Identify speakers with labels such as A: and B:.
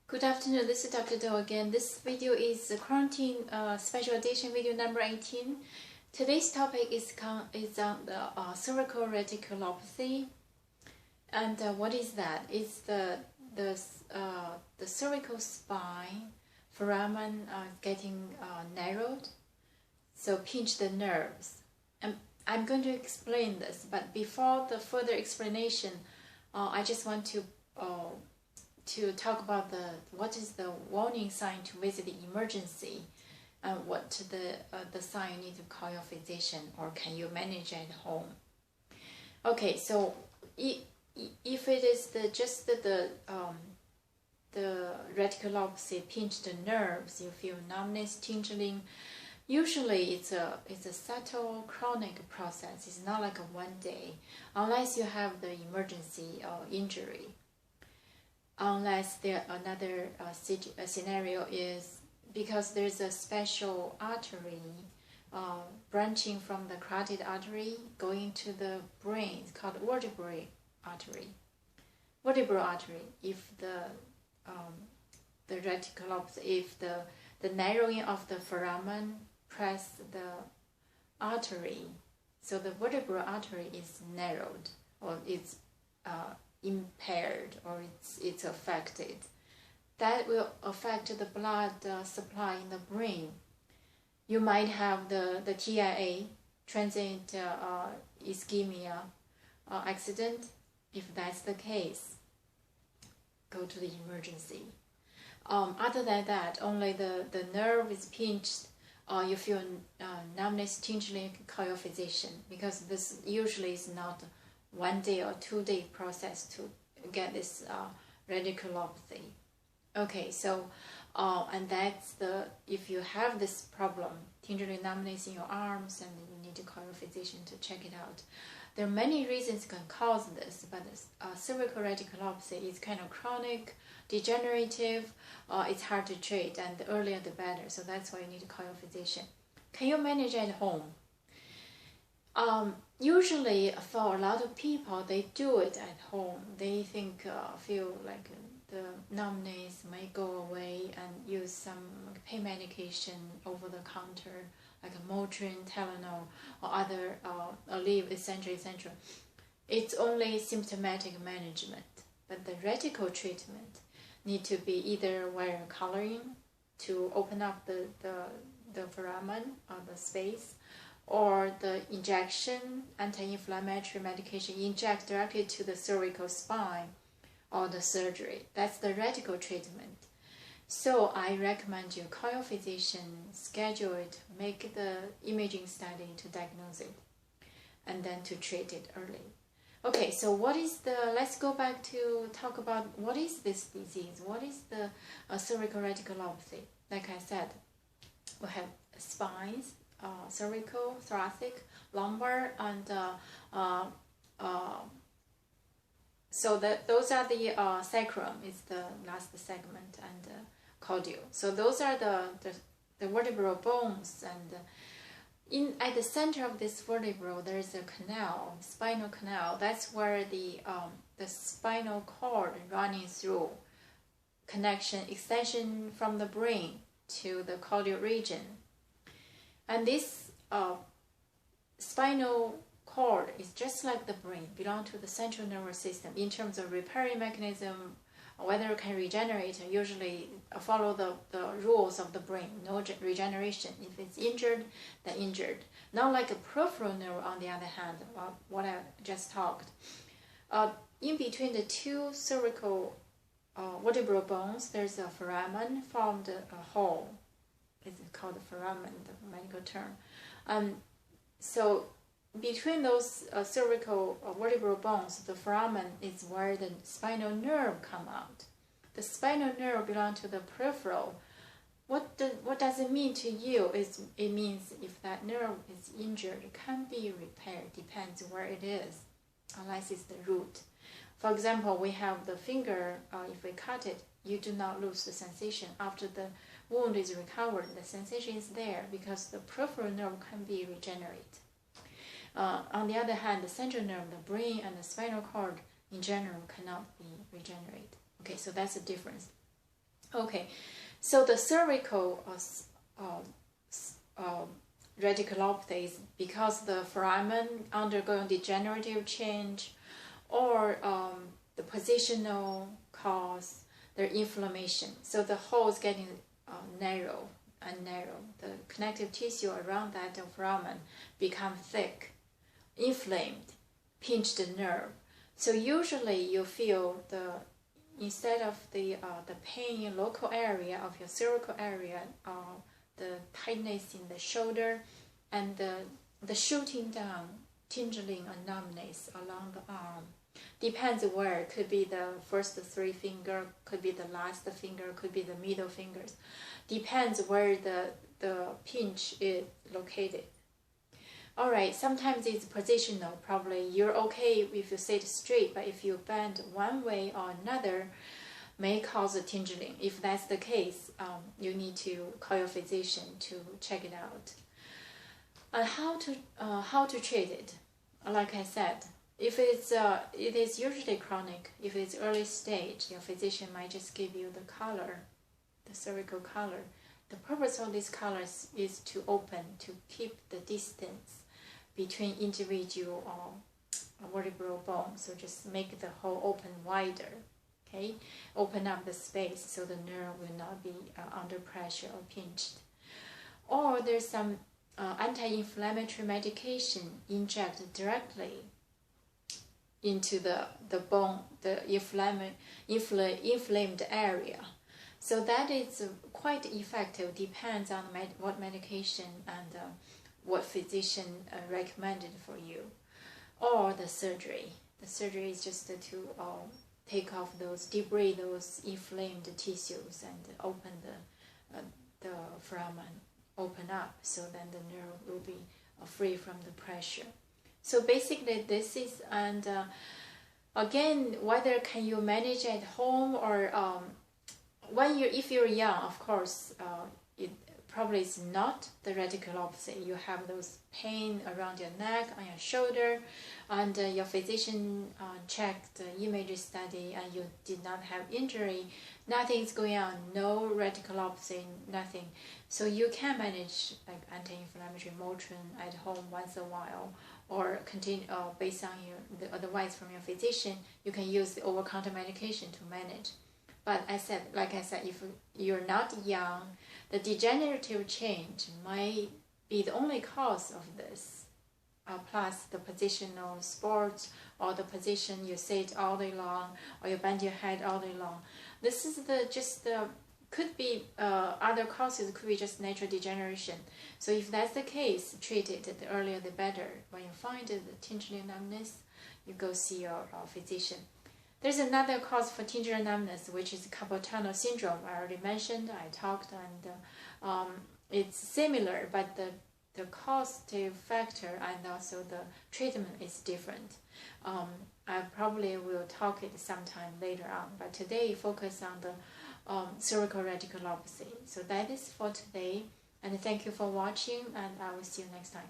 A: Good afternoon, this is Dr. Do again. This video is the quarantine special edition video number 18. Today's topic is on the cervical radiculopathy. And what is that? It's the cervical spine foramen getting narrowed, so pinch the nerves. And I'm going to explain this, but before the further explanation, I just want to talk about what is the warning sign to visit the emergency, and what the sign you need to call your physician, or can you manage at home. Okay, so if it is just the radiculopathy, pinch the nerves, you feel numbness, tingling. Usually it's a subtle chronic process. It's not like a one day, unless you have the emergency or injury. Unless another scenario is because there's a special artery branching from the carotid artery going to the brain. It's called vertebral artery. Vertebral artery. If the radiculopathy, if the narrowing of the foramen press the artery, so the vertebral artery is narrowed, or it's impaired, or it's affected, that will affect the blood supply in the brain. You might have the TIA, transient ischemia accident. If that's the case, go to the emergency. Other than that, only the nerve is pinched, or you feel numbness, tingling, call your physician, because this usually is not 1 day or 2 day process to get this radiculopathy. Okay, so and that's if you have this problem, tingling, numbness in your arms, and you need to call your physician to check it out. There are many reasons can cause this, but cervical radiculopathy is kind of chronic, degenerative. It's hard to treat, and the earlier the better. So that's why you need to call your physician. Can you manage at home? Usually for a lot of people, they do it at home. They feel like the numbness may go away and use some pain medication over the counter, like a Motrin, Tylenol, or other Aleve, etc., etc. It's only symptomatic management, but the radical treatment need to be either wire coloring to open up the foramen or the space, or the injection, anti-inflammatory medication, inject directly to the cervical spine, or the surgery. That's the radical treatment. So I recommend you call your physician, schedule it, make the imaging study to diagnose it, and then to treat it early. Okay, so let's go back to talk about what is this disease, what is the cervical radiculopathy. Like I said, we have spines, cervical, thoracic, lumbar, and so those are the sacrum is the last segment, and caudal. So those are the vertebral bones, and at the center of this vertebra there is a canal, spinal canal. That's where the spinal cord running through, extension from the brain to the caudal region. And this spinal cord is just like the brain, belong to the central nervous system. In terms of repairing mechanism, whether it can regenerate, usually follow the rules of the brain, no regeneration. If it's injured, then injured. Not like a peripheral nerve, on the other hand, what I just talked. In between the two cervical vertebral bones, there's a foramen formed a hole. It's called the foramen, the medical term. So between those cervical vertebral bones, the foramen is where the spinal nerve come out. The spinal nerve belongs to the peripheral. What does it mean to you? It means if that nerve is injured, it can be repaired. Depends where it is, unless it's the root. For example, we have the finger. If we cut it, you do not lose the sensation. After the wound is recovered, the sensation is there because the peripheral nerve can be regenerated. On the other hand, the central nerve, the brain, and the spinal cord in general cannot be regenerated. Okay, so that's the difference. Okay, so the cervical radiculopathy is because the foramen undergoing degenerative change, or the positional cause, the inflammation. So the hole is getting narrow and narrow. The connective tissue around that foramen become thick, inflamed, pinched the nerve. So usually you feel instead of the pain in local area of your cervical area, the tightness in the shoulder, and the shooting down, tingling or numbness along the arm. Depends where. Could be the first 3 fingers, could be the last finger, could be the middle fingers. Depends where the pinch is located. Alright, sometimes it's positional. Probably you're okay if you sit straight, but if you bend one way or another, may cause a tingling. If that's the case, you need to call your physician to check it out. And how to treat it? Like I said, if it is usually chronic. If it's early stage, your physician might just give you the color, the cervical color. The purpose of this color is to keep the distance between individual vertebral bones. So just make the hole open wider. Okay, open up the space so the nerve will not be under pressure or pinched. Or there's some anti-inflammatory medication injected directly into the bone, the inflamed area. So that is quite effective. Depends on what medication and what physician recommended for you. Or the surgery. The surgery is just to take off those debris, those inflamed tissues, and open the foramen, open up, so then the nerve will be free from the pressure. So basically this is, and again, whether can you manage at home or if you're young, of course, it probably is not the radiculopathy. You have those pain around your neck, on your shoulder, and your physician checked the image study and you did not have injury. Nothing's going on, no radiculopathy, nothing. So you can manage like anti-inflammatory Motrin at home once a while, or continue based on the advice from your physician. You can use the over-counter medication to manage. But like I said, if you're not young, the degenerative change might be the only cause of this. Plus the positional sports, or the position you sit all day long, or you bend your head all day long. This is could be other causes, could be just natural degeneration. So if that's the case, treat it. The earlier the better. When you find the tingling numbness, you go see your physician. There's another cause for tingling numbness, which is carpal tunnel syndrome. I already mentioned, I talked, and it's similar, but the causative factor and also the treatment is different. I probably will talk it sometime later on, but today focus on the cervical radiculopathy. So that is for today, and thank you for watching, and I will see you next time.